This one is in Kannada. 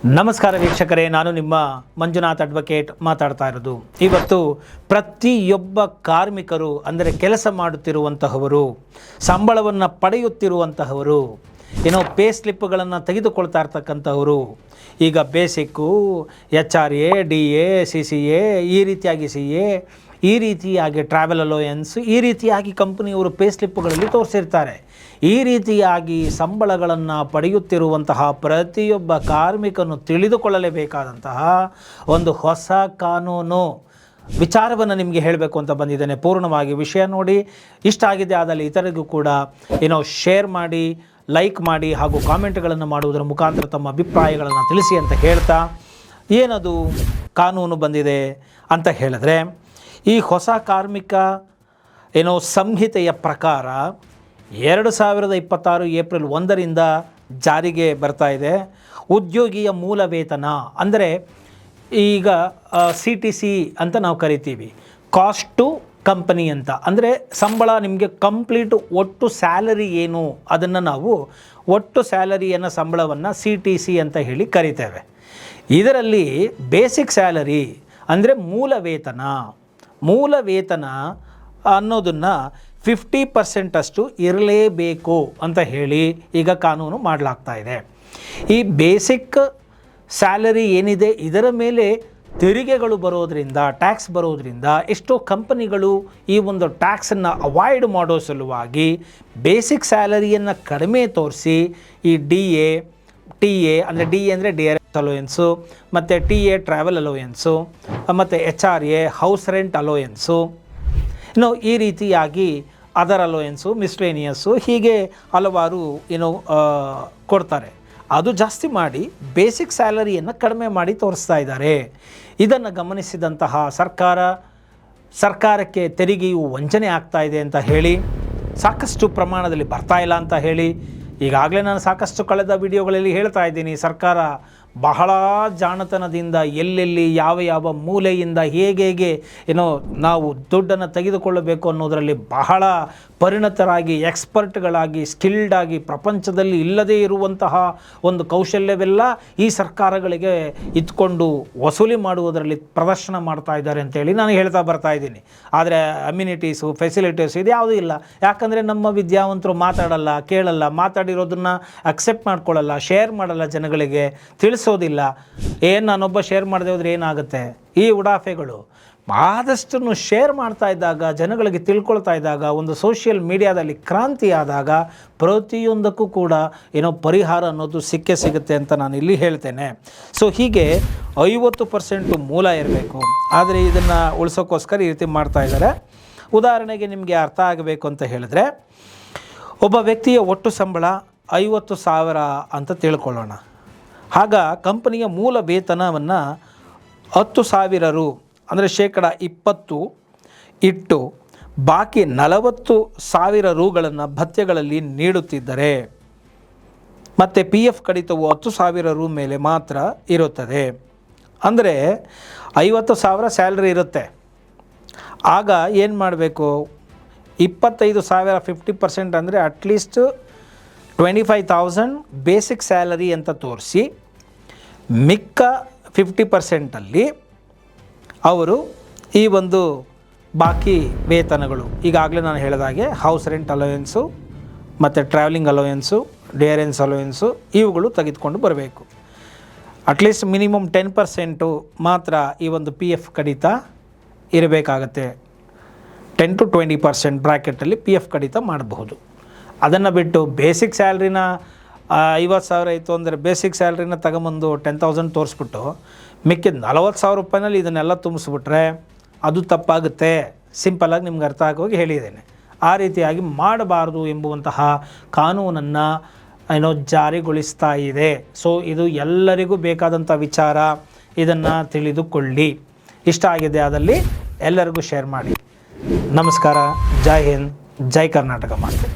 ನಮಸ್ಕಾರ ವೀಕ್ಷಕರೇ, ನಾನು ನಿಮ್ಮ ಮಂಜುನಾಥ್ ಅಡ್ವೊಕೇಟ್ ಮಾತಾಡ್ತಾ ಇರೋದು. ಇವತ್ತು ಪ್ರತಿಯೊಬ್ಬ ಕಾರ್ಮಿಕರು ಅಂದರೆ ಕೆಲಸ ಮಾಡುತ್ತಿರುವಂತಹವರು, ಸಂಬಳವನ್ನು ಪಡೆಯುತ್ತಿರುವಂತಹವರು, ಪೇ ಸ್ಲಿಪ್ಗಳನ್ನು ತೆಗೆದುಕೊಳ್ತಾ ಇರ್ತಕ್ಕಂಥವರು, ಈಗ ಬೇಸಿಕ್ಕು, HRA, DA, CCA, ಈ ರೀತಿಯಾಗಿ CA, ಈ ರೀತಿಯಾಗಿ ಟ್ರಾವೆಲ್ ಅಲೋಯನ್ಸ್, ಈ ರೀತಿಯಾಗಿ ಕಂಪನಿಯವರು ಪೇ ಸ್ಲಿಪ್ಗಳಲ್ಲಿ ತೋರಿಸಿರ್ತಾರೆ. ಈ ರೀತಿಯಾಗಿ ಸಂಬಳಗಳನ್ನು ಪಡೆಯುತ್ತಿರುವಂತಹ ಪ್ರತಿಯೊಬ್ಬ ಕಾರ್ಮಿಕನು ತಿಳಿದುಕೊಳ್ಳಲೇಬೇಕಾದಂತಹ ಒಂದು ಹೊಸ ಕಾನೂನು ವಿಚಾರವನ್ನು ನಿಮಗೆ ಹೇಳಬೇಕು ಅಂತ ಬಂದಿದ್ದೇನೆ. ಪೂರ್ಣವಾಗಿ ವಿಷಯ ನೋಡಿ, ಇಷ್ಟ ಆಗಿದೆ ಆದಲ್ಲಿ ಇತರರಿಗೂ ಕೂಡ ಶೇರ್ ಮಾಡಿ, ಲೈಕ್ ಮಾಡಿ ಹಾಗೂ ಕಾಮೆಂಟ್ಗಳನ್ನು ಮಾಡುವುದರ ಮುಖಾಂತರ ತಮ್ಮ ಅಭಿಪ್ರಾಯಗಳನ್ನು ತಿಳಿಸಿ ಅಂತ ಹೇಳ್ತಾ, ಏನದು ಕಾನೂನು ಬಂದಿದೆ ಅಂತ ಹೇಳಿದ್ರೆ, ಈ ಹೊಸ ಕಾರ್ಮಿಕ ಸಂಹಿತೆಯ ಪ್ರಕಾರ 2026 ಏಪ್ರಿಲ್ 1ರಿಂದ ಜಾರಿಗೆ ಬರ್ತಾ ಇದೆ. ಉದ್ಯೋಗಿಯ ಮೂಲ ವೇತನ ಅಂದರೆ ಈಗ CTC ಅಂತ ನಾವು ಕರಿತೀವಿ, ಕಾಸ್ಟ್ ಟು ಕಂಪನಿ ಅಂತ. ಅಂದರೆ ಸಂಬಳ ನಿಮಗೆ ಕಂಪ್ಲೀಟ್ ಒಟ್ಟು ಸ್ಯಾಲರಿ ಏನು ಅದನ್ನು ನಾವು ಒಟ್ಟು ಸ್ಯಾಲರಿಯನ್ನು ಸಂಬಳವನ್ನು CTC ಅಂತ ಹೇಳಿ ಕರಿತೇವೆ. ಇದರಲ್ಲಿ ಬೇಸಿಕ್ ಸ್ಯಾಲರಿ ಅಂದರೆ ಮೂಲ ವೇತನ ಅನ್ನೋದನ್ನು 50% ಅಷ್ಟು ಇರಲೇಬೇಕು ಅಂತ ಹೇಳಿ ಈಗ ಕಾನೂನು ಮಾಡಲಾಗ್ತಾ ಇದೆ. ಈ ಬೇಸಿಕ್ ಸ್ಯಾಲರಿ ಏನಿದೆ ಇದರ ಮೇಲೆ ತೆರಿಗೆಗಳು ಬರೋದರಿಂದ, ಟ್ಯಾಕ್ಸ್ ಬರೋದರಿಂದ ಎಷ್ಟೋ ಕಂಪನಿಗಳು ಈ ಒಂದು ಟ್ಯಾಕ್ಸನ್ನು ಅವಾಯ್ಡ್ ಮಾಡೋ ಸಲುವಾಗಿ ಬೇಸಿಕ್ ಸ್ಯಾಲರಿಯನ್ನು ಕಡಿಮೆ ತೋರಿಸಿ ಈ DA, TA ಅಂದರೆ DA ಅಂದರೆ DRS ಅಲೋಯನ್ಸು, ಮತ್ತು TA ಟ್ರಾವೆಲ್ ಅಲೋಯನ್ಸು, ಮತ್ತು HRA ಹೌಸ್ ರೆಂಟ್ ಅಲೋಯನ್ಸು, ಈ ರೀತಿಯಾಗಿ ಅದರ್ ಅಲೋಯನ್ಸು, ಮಿಸ್ಲೇನಿಯಸ್ಸು, ಹೀಗೆ ಹಲವಾರು ಕೊಡ್ತಾರೆ. ಅದು ಜಾಸ್ತಿ ಮಾಡಿ ಬೇಸಿಕ್ ಸ್ಯಾಲರಿಯನ್ನು ಕಡಿಮೆ ಮಾಡಿ ತೋರಿಸ್ತಾ ಇದ್ದಾರೆ. ಇದನ್ನು ಗಮನಿಸಿದಂತಹ ಸರ್ಕಾರಕ್ಕೆ ತೆರಿಗೆಯು ವಂಚನೆ ಆಗ್ತಾ ಇದೆ ಅಂತ ಹೇಳಿ, ಸಾಕಷ್ಟು ಪ್ರಮಾಣದಲ್ಲಿ ಬರ್ತಾ ಇಲ್ಲ ಅಂತ ಹೇಳಿ, ಈಗಾಗಲೇ ನಾನು ಸಾಕಷ್ಟು ಕಳೆದ ವಿಡಿಯೋಗಳಲ್ಲಿ ಹೇಳ್ತಾ ಇದ್ದೀನಿ, ಸರ್ಕಾರ ಬಹಳ ಜಾಣತನದಿಂದ ಎಲ್ಲೆಲ್ಲಿ ಯಾವ ಮೂಲೆಯಿಂದ ಹೇಗೆ ನಾವು ದುಡ್ಡನ್ನು ತೆಗೆದುಕೊಳ್ಳಬೇಕು ಅನ್ನೋದರಲ್ಲಿ ಬಹಳ ಪರಿಣತರಾಗಿ, ಎಕ್ಸ್ಪರ್ಟ್ಗಳಾಗಿ, ಸ್ಕಿಲ್ಡ್ ಆಗಿ, ಪ್ರಪಂಚದಲ್ಲಿ ಇಲ್ಲದೇ ಇರುವಂತಹ ಒಂದು ಕೌಶಲ್ಯವೆಲ್ಲ ಈ ಸರ್ಕಾರಗಳಿಗೆ ಇಟ್ಕೊಂಡು ವಸೂಲಿ ಮಾಡುವುದರಲ್ಲಿ ಪ್ರದರ್ಶನ ಮಾಡ್ತಾ ಇದ್ದಾರೆ ಅಂತೇಳಿ ನಾನು ಹೇಳ್ತಾ ಬರ್ತಾ ಇದ್ದೀನಿ. ಆದರೆ ಅಮ್ಯುನಿಟೀಸು, ಫೆಸಿಲಿಟೀಸು ಇದು ಯಾವುದೂ ಇಲ್ಲ. ಯಾಕಂದರೆ ನಮ್ಮ ವಿದ್ಯಾವಂತರು ಮಾತಾಡಲ್ಲ, ಕೇಳಲ್ಲ, ಮಾತಾಡಿರೋದನ್ನು ಅಕ್ಸೆಪ್ಟ್ ಮಾಡ್ಕೊಳ್ಳಲ್ಲ, ಶೇರ್ ಮಾಡಲ್ಲ, ಜನಗಳಿಗೆ ತಿಳಿಸೋದಿಲ್ಲ. ನಾನೊಬ್ಬ ಶೇರ್ ಮಾಡದೆ ಹೋದರೆ ಏನಾಗುತ್ತೆ? ಈ ಉಡಾಫೆಗಳು ಆದಷ್ಟು ಶೇರ್ ಮಾಡ್ತಾ ಇದ್ದಾಗ, ಜನಗಳಿಗೆ ತಿಳ್ಕೊಳ್ತಾ ಇದ್ದಾಗ, ಒಂದು ಸೋಷಿಯಲ್ ಮೀಡಿಯಾದಲ್ಲಿ ಕ್ರಾಂತಿ ಆದಾಗ ಪ್ರತಿಯೊಂದಕ್ಕೂ ಕೂಡ ಪರಿಹಾರ ಅನ್ನೋದು ಸಿಗುತ್ತೆ ಅಂತ ನಾನು ಇಲ್ಲಿ ಹೇಳ್ತೇನೆ. ಸೊ ಹೀಗೆ 50% ಮೂಲ ಇರಬೇಕು. ಆದರೆ ಇದನ್ನು ಉಳಿಸೋಕ್ಕೋಸ್ಕರ ಈ ರೀತಿ ಮಾಡ್ತಾ ಇದ್ದಾರೆ. ಉದಾಹರಣೆಗೆ ನಿಮಗೆ ಅರ್ಥ ಆಗಬೇಕು ಅಂತ ಹೇಳಿದ್ರೆ, ಒಬ್ಬ ವ್ಯಕ್ತಿಯ ಒಟ್ಟು ಸಂಬಳ 50,000 ಅಂತ ತಿಳ್ಕೊಳ್ಳೋಣ. ಆಗ ಕಂಪನಿಯ ಮೂಲ ವೇತನವನ್ನು 10,000 ರು ಅಂದರೆ 20% ಇಟ್ಟು ಬಾಕಿ 40,000 ರುಗಳನ್ನು ಭತ್ಯೆಗಳಲ್ಲಿ ನೀಡುತ್ತಿದ್ದರೆ, ಮತ್ತು PF ಕಡಿತವು 10,000 ರು ಮೇಲೆ ಮಾತ್ರ ಇರುತ್ತದೆ. ಅಂದರೆ 50,000 ಸ್ಯಾಲ್ರಿ ಇರುತ್ತೆ. ಆಗ ಏನು ಮಾಡಬೇಕು? 25,000 50% ಅಂದರೆ ಅಟ್ಲೀಸ್ಟ್ 25,000 ಬೇಸಿಕ್ ಸ್ಯಾಲರಿ ಅಂತ ತೋರಿಸಿ, ಮಿಕ್ಕ 50%ಅಲ್ಲಿ ಅವರು ಈ ಒಂದು ಬಾಕಿ ವೇತನಗಳು, ಈಗಾಗಲೇ ನಾನು ಹೇಳಿದಾಗೆ ಹೌಸ್ ರೆಂಟ್ ಅಲೋಯನ್ಸು, ಮತ್ತು ಟ್ರಾವೆಲಿಂಗ್ ಅಲೋಯನ್ಸು, DRS ಅಲೋಯನ್ಸು, ಇವುಗಳು ತೆಗೆದುಕೊಂಡು ಬರಬೇಕು. ಅಟ್ಲೀಸ್ಟ್ ಮಿನಿಮಮ್ 10% ಮಾತ್ರ ಈ ಒಂದು PF ಕಡಿತ ಇರಬೇಕಾಗತ್ತೆ. 10 to 20% ಬ್ರ್ಯಾಕೆಟಲ್ಲಿ PF ಕಡಿತ ಮಾಡಬಹುದು. ಅದನ್ನು ಬಿಟ್ಟು ಬೇಸಿಕ್ ಸ್ಯಾಲ್ರಿನ 50,000 ಇತ್ತು ಅಂದರೆ ಬೇಸಿಕ್ ಸ್ಯಾಲ್ರಿನ ತಗೊಂಬಂದು 10,000 ತೋರಿಸ್ಬಿಟ್ಟು ಮಿಕ್ಕಿದ 40,000 ರೂಪಾಯಿನಲ್ಲಿ ಇದನ್ನೆಲ್ಲ ತುಂಬಿಸ್ಬಿಟ್ರೆ ಅದು ತಪ್ಪಾಗುತ್ತೆ. ಸಿಂಪಲಾಗಿ ನಿಮ್ಗೆ ಅರ್ಥ ಆಗೋಗಿ ಹೇಳಿದ್ದೇನೆ. ಆ ರೀತಿಯಾಗಿ ಮಾಡಬಾರ್ದು ಎಂಬುವಂತಹ ಕಾನೂನನ್ನು ಜಾರಿಗೊಳಿಸ್ತಾ ಇದೆ. ಸೊ ಇದು ಎಲ್ಲರಿಗೂ ಬೇಕಾದಂಥ ವಿಚಾರ. ಇದನ್ನು ತಿಳಿದುಕೊಳ್ಳಿ. ಇಷ್ಟ ಆಗಿದೆ ಆದಲ್ಲಿ ಎಲ್ಲರಿಗೂ ಶೇರ್ ಮಾಡಿ. ನಮಸ್ಕಾರ. ಜೈ ಹಿಂದ್, ಜೈ ಕರ್ನಾಟಕ ಮಾತೆ.